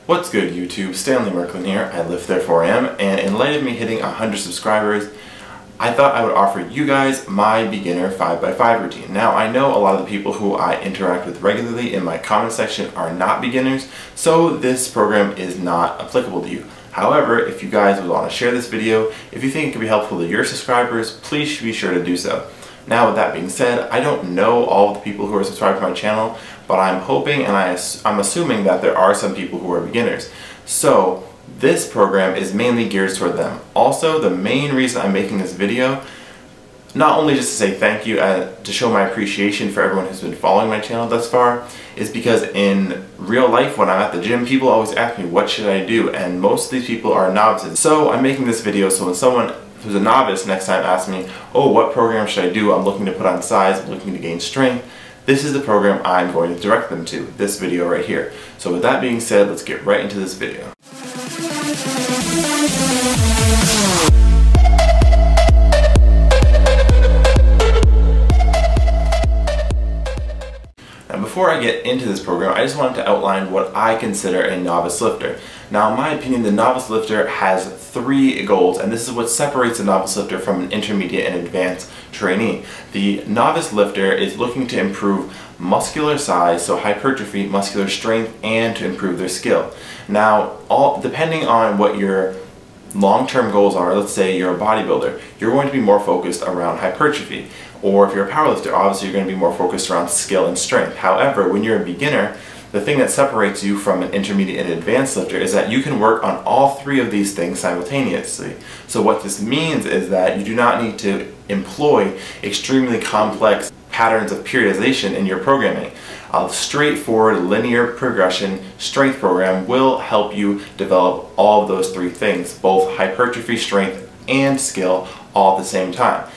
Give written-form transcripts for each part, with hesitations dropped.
What's good, YouTube? Stanley Merklin here. I lift therefore am, and in light of me hitting 100 subscribers, I thought I would offer you guys my beginner 5x5 routine. Now, I know a lot of the people who I interact with regularly in my comment section are not beginners, so this program is not applicable to you. However, if you guys would want to share this video, if you think it could be helpful to your subscribers, please be sure to do so. Now, with that being said, I don't know all of the people who are subscribed to my channel, but I'm hoping and I'm assuming that there are some people who are beginners. So this program is mainly geared toward them. Also, the main reason I'm making this video, not only just to say thank you to show my appreciation for everyone who's been following my channel thus far, is because in real life when I'm at the gym, people always ask me what should I do, and most of these people are novices. So I'm making this video so when someone who's a novice next time asks me, oh, what program should I do? I'm looking to put on size, I'm looking to gain strength. This is the program I'm going to direct them to, this video right here. So with that being said, let's get right into this video. Now before I get into this program, I just wanted to outline what I consider a novice lifter. Now in my opinion, the novice lifter has 3 goals, and this is what separates a novice lifter from an intermediate and advanced trainee. The novice lifter is looking to improve muscular size, so hypertrophy, muscular strength, and to improve their skill. Now, depending on what your long-term goals are, let's say you're a bodybuilder, you're going to be more focused around hypertrophy. Or if you're a powerlifter, obviously you're going to be more focused around skill and strength. However, when you're a beginner, the thing that separates you from an intermediate and advanced lifter is that you can work on all 3 of these things simultaneously. So what this means is that you do not need to employ extremely complex patterns of periodization in your programming. A straightforward linear progression strength program will help you develop all of those 3 things, both hypertrophy, strength, and skill, all at the same time.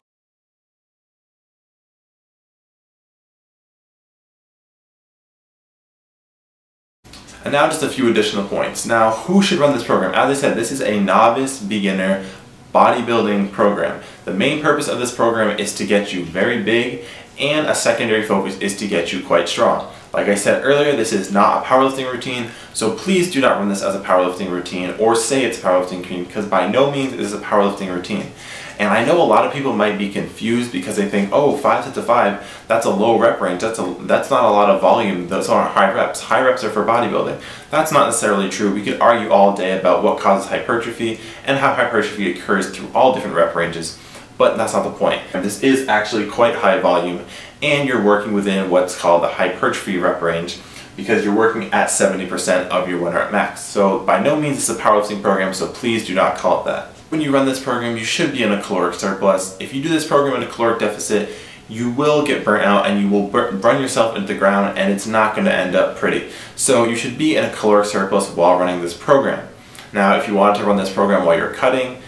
And now just a few additional points. Now, who should run this program? As I said, this is a novice beginner bodybuilding program. The main purpose of this program is to get you very big, and a secondary focus is to get you quite strong. Like I said earlier, this is not a powerlifting routine, so please do not run this as a powerlifting routine or say it's a powerlifting routine, because by no means is it a powerlifting routine. And I know a lot of people might be confused because they think, oh, 5 sets of 5, that's a low rep range, that's not a lot of volume, those aren't high reps. High reps are for bodybuilding. That's not necessarily true. We could argue all day about what causes hypertrophy and how hypertrophy occurs through all different rep ranges, but that's not the point. This is actually quite high volume, and you're working within what's called the hypertrophy rep range because you're working at 70% of your 1 rep max. So by no means is it a powerlifting program, so please do not call it that. When you run this program, you should be in a caloric surplus. If you do this program in a caloric deficit, you will get burnt out and you will run yourself into the ground, and it's not going to end up pretty. So you should be in a caloric surplus while running this program. Now, if you want to run this program while you're cutting,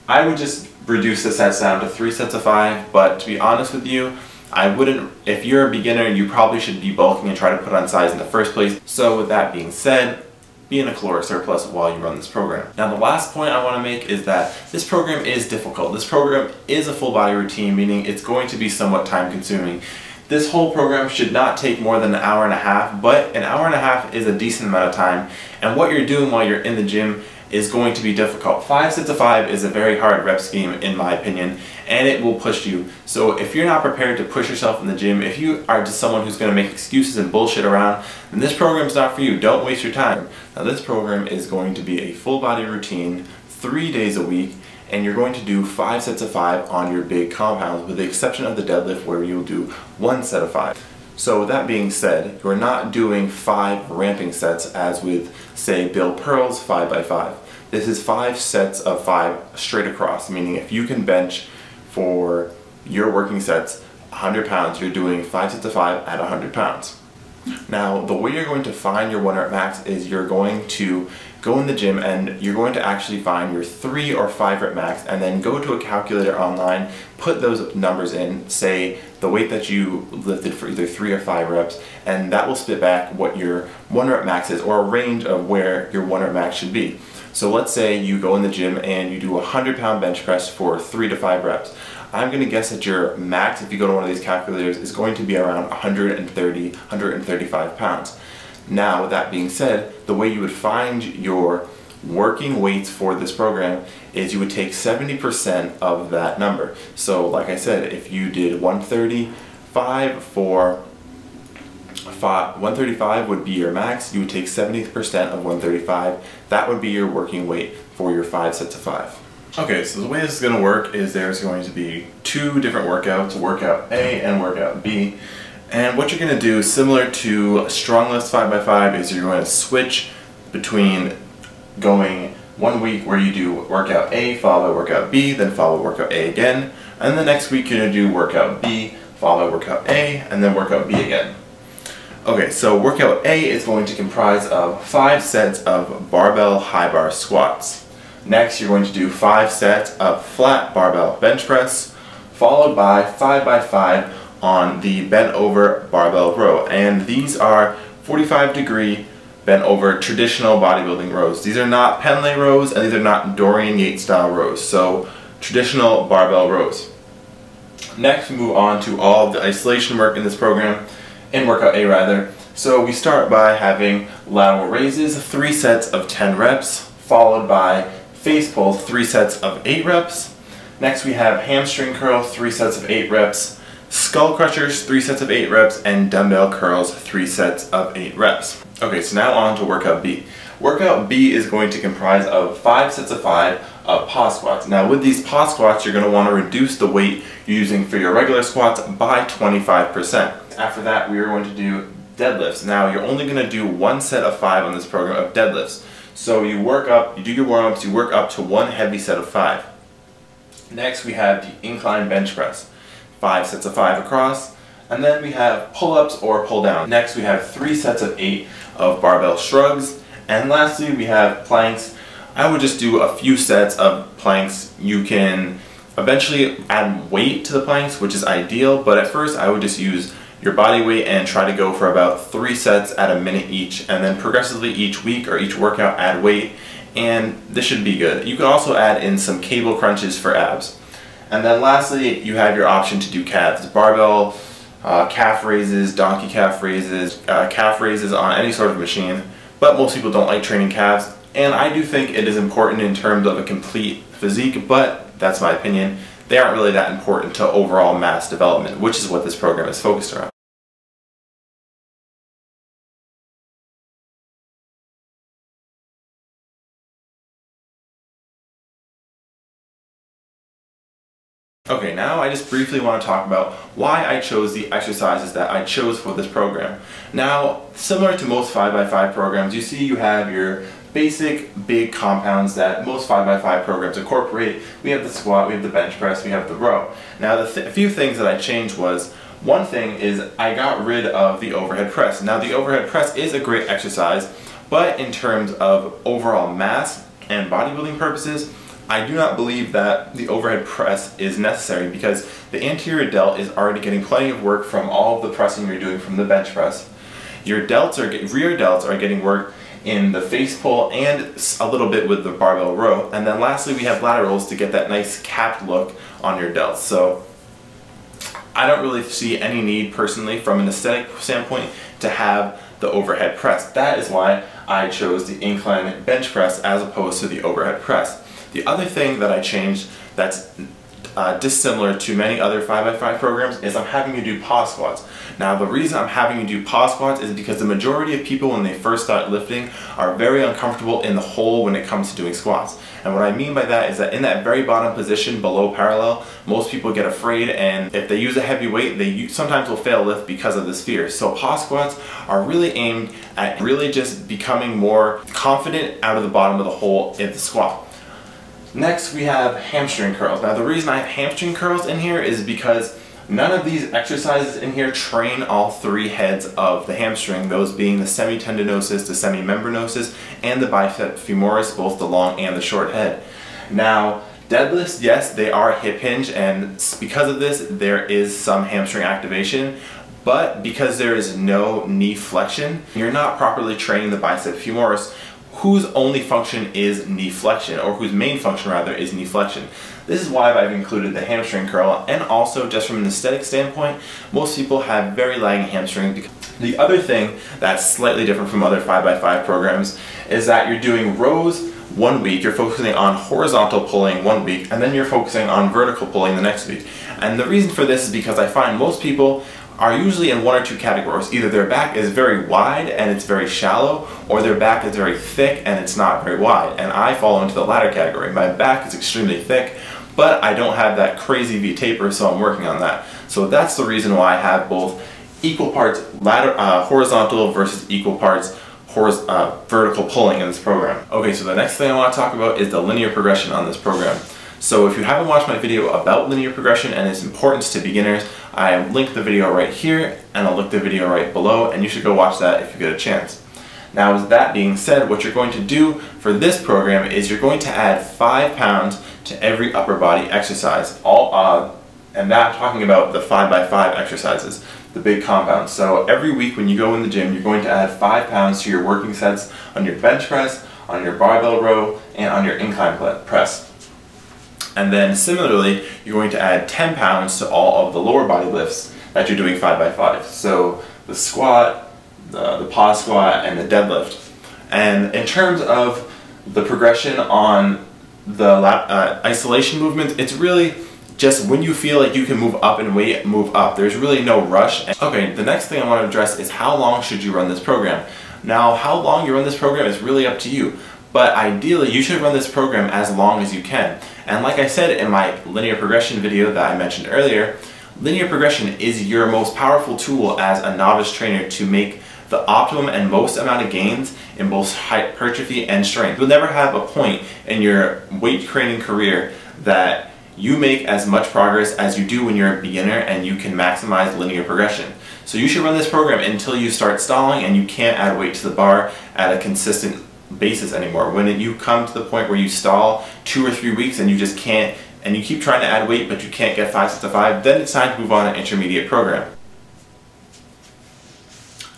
I would just reduce the sets down to 3 sets of 5, but to be honest with you, I wouldn't. If you're a beginner, you probably should be bulking and try to put on size in the first place. So with that being said, be in a caloric surplus while you run this program. Now the last point I want to make is that this program is difficult. This program is a full body routine, meaning it's going to be somewhat time consuming. This whole program should not take more than 1.5 hours, but 1.5 hours is a decent amount of time, and what you're doing while you're in the gym is going to be difficult. 5 sets of 5 is a very hard rep scheme in my opinion, and it will push you. So if you're not prepared to push yourself in the gym, if you are just someone who's going to make excuses and bullshit around, then this program's not for you. Don't waste your time. Now this program is going to be a full body routine 3 days a week, and you're going to do 5 sets of 5 on your big compounds, with the exception of the deadlift where you'll do 1 set of 5. So with that being said, you're not doing 5 ramping sets as with, say, Bill Pearl's 5x5. This is 5 sets of 5 straight across, meaning if you can bench for your working sets 100 pounds, you're doing 5 sets of 5 at 100 pounds. Now, the way you're going to find your 1 rep max is you're going to go in the gym and you're going to actually find your 3 or 5 rep max, and then go to a calculator online, put those numbers in, say the weight that you lifted for either 3 or 5 reps, and that will spit back what your 1 rep max is, or a range of where your 1 rep max should be. So let's say you go in the gym and you do a 100-pound bench press for 3 to 5 reps. I'm going to guess that your max, if you go to one of these calculators, is going to be around 130, 135 pounds. Now, with that being said, the way you would find your working weights for this program is you would take 70% of that number. So like I said, if you did 135 for 135 would be your max, you would take 70% of 135. That would be your working weight for your 5 sets of 5. Okay, so the way this is going to work is there's going to be 2 different workouts, workout A and workout B. And what you're going to do, similar to strong lifts 5x5, is you're going to switch between going 1 week where you do workout A followed by workout B, then follow workout A again, and the next week you're going to do workout B followed by workout A, and then workout B again. Okay, so workout A is going to comprise of 5 sets of barbell high bar squats. Next, you're going to do 5 sets of flat barbell bench press, followed by 5x5 on the bent over barbell row. And these are 45-degree bent over traditional bodybuilding rows. These are not Pendlay rows, and these are not Dorian Yates style rows. So traditional barbell rows. Next, we move on to all of the isolation work in this program, in workout A rather. So we start by having lateral raises, 3 sets of 10 reps, followed by face pulls, 3 sets of 8 reps. Next we have hamstring curl, 3 sets of 8 reps, skull crushers, 3 sets of 8 reps, and dumbbell curls, 3 sets of 8 reps. Okay, so now on to workout B. Workout B is going to comprise of 5 sets of 5 of pause squats. Now with these pause squats, you're going to want to reduce the weight you're using for your regular squats by 25%. After that, we are going to do deadlifts. Now you're only going to do 1 set of 5 on this program of deadlifts. So you work up, you do your warm-ups, you work up to 1 heavy set of 5. Next we have the incline bench press, 5 sets of 5 across, and then we have pull-ups or pull-down. Next we have 3 sets of 8 of barbell shrugs, and lastly we have planks. I would just do a few sets of planks. You can eventually add weight to the planks, which is ideal, but at first I would just use your body weight and try to go for about 3 sets at a minute each, and then progressively each week or each workout add weight, and this should be good. You can also add in some cable crunches for abs. And then lastly, you have your option to do calves. Barbell, calf raises, donkey calf raises on any sort of machine, but most people don't like training calves, and I do think it is important in terms of a complete physique, but that's my opinion. They aren't really that important to overall mass development, which is what this program is focused around. Okay, now I just briefly want to talk about why I chose the exercises that I chose for this program. Now, similar to most 5x5 programs, you see you have your basic big compounds that most 5x5 programs incorporate. We have the squat, we have the bench press, we have the row. Now, a few things that I changed was, one thing is I got rid of the overhead press. Now, the overhead press is a great exercise, but in terms of overall mass and bodybuilding purposes, I do not believe that the overhead press is necessary because the anterior delt is already getting plenty of work from all of the pressing you're doing from the bench press. Your rear delts are getting work in the face pull and a little bit with the barbell row. And then lastly, we have laterals to get that nice capped look on your delts. So I don't really see any need personally from an aesthetic standpoint to have the overhead press. That is why I chose the incline bench press as opposed to the overhead press. The other thing that I changed that's dissimilar to many other 5x5 programs is I'm having you do pause squats. Now the reason I'm having you do pause squats is because the majority of people when they first start lifting are very uncomfortable in the hole when it comes to doing squats. And what I mean by that is that in that very bottom position below parallel, most people get afraid, and if they use a heavy weight, they sometimes will fail lift because of this fear. So pause squats are really aimed at really just becoming more confident out of the bottom of the hole in the squat. Next we have hamstring curls. Now the reason I have hamstring curls in here is because none of these exercises in here train all 3 heads of the hamstring, those being the semitendinosus, the semimembranosus, and the bicep femoris, both the long and the short head. Now deadlifts, yes, they are hip hinge, and because of this there is some hamstring activation, but because there is no knee flexion, you're not properly training the bicep femoris, whose only function is knee flexion, or whose main function rather is knee flexion. This is why I've included the hamstring curl, and also just from an aesthetic standpoint, most people have very lagging hamstrings The other thing that's slightly different from other 5x5 programs is that you're doing rows one week, you're focusing on horizontal pulling one week, and then you're focusing on vertical pulling the next week. And the reason for this is because I find most people are usually in one or two categories. Either their back is very wide and it's very shallow, or their back is very thick and it's not very wide. And I fall into the latter category. My back is extremely thick, but I don't have that crazy V taper, so I'm working on that. So that's the reason why I have both equal parts horizontal versus equal parts vertical pulling in this program. Okay, so the next thing I want to talk about is the linear progression on this program. So if you haven't watched my video about linear progression and its importance to beginners, I linked the video right here and I'll link the video right below, and you should go watch that if you get a chance. Now, with that being said, what you're going to do for this program is you're going to add 5 pounds to every upper body exercise. And that talking about the 5x5 exercises, the big compounds. So every week when you go in the gym, you're going to add 5 pounds to your working sets on your bench press, on your barbell row, and on your incline press. And then similarly, you're going to add 10 pounds to all of the lower body lifts that you're doing 5x5. So the squat, the pause squat, and the deadlift. And in terms of the progression on the isolation movement, it's really just when you feel like you can move up in weight, move up. There's really no rush. Okay, the next thing I want to address is how long should you run this program? Now, how long you run this program is really up to you. But ideally, you should run this program as long as you can. And like I said in my linear progression video that I mentioned earlier, linear progression is your most powerful tool as a novice trainer to make the optimum and most amount of gains in both hypertrophy and strength. You'll never have a point in your weight training career that you make as much progress as you do when you're a beginner and you can maximize linear progression. So you should run this program until you start stalling and you can't add weight to the bar at a consistent basis anymore. When you come to the point where you stall 2 or 3 weeks and you just can't, and you keep trying to add weight but you can't get 5 sets of 5, then it's time to move on to an intermediate program.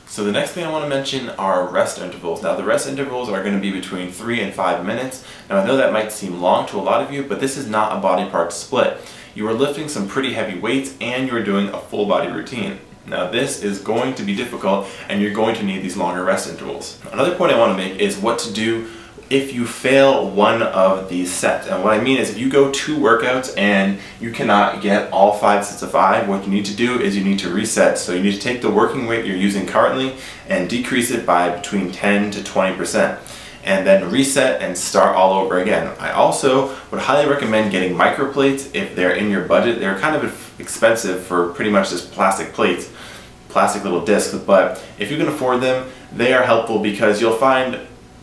So the next thing I want to mention are rest intervals. Now the rest intervals are going to be between 3 and 5 minutes. Now I know that might seem long to a lot of you, but this is not a body part split. You are lifting some pretty heavy weights and you're doing a full body routine. Now this is going to be difficult and you're going to need these longer rest intervals. Another point I want to make is what to do if you fail one of these sets. And what I mean is if you go 2 workouts and you cannot get all 5 sets of 5, what you need to do is you need to reset. So you need to take the working weight you're using currently and decrease it by between 10 to 20%. And then reset and start all over again. I also would highly recommend getting microplates if they're in your budget. They're kind of expensive for pretty much just plastic plates, plastic little discs, but if you can afford them, they are helpful because you'll find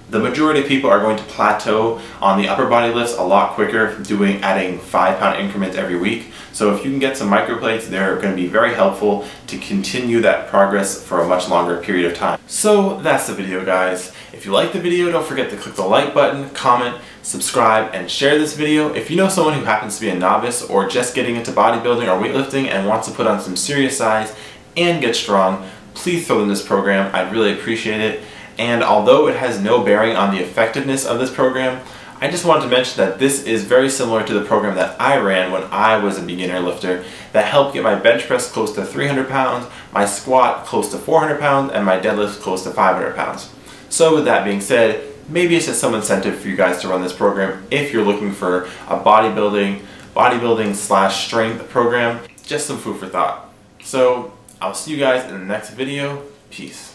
the majority of people are going to plateau on the upper body lifts a lot quicker adding 5 pound increments every week. So if you can get some microplates, they're going to be very helpful to continue that progress for a much longer period of time. So that's the video, guys. If you like the video, don't forget to click the like button, comment, subscribe, and share this video. If you know someone who happens to be a novice or just getting into bodybuilding or weightlifting and wants to put on some serious size and get strong, please throw them this program. I'd really appreciate it. And although it has no bearing on the effectiveness of this program, I just wanted to mention that this is very similar to the program that I ran when I was a beginner lifter that helped get my bench press close to 300 pounds, my squat close to 400 pounds, and my deadlift close to 500 pounds. So with that being said, maybe it's just some incentive for you guys to run this program if you're looking for a bodybuilding slash strength program. Just some food for thought. So I'll see you guys in the next video. Peace.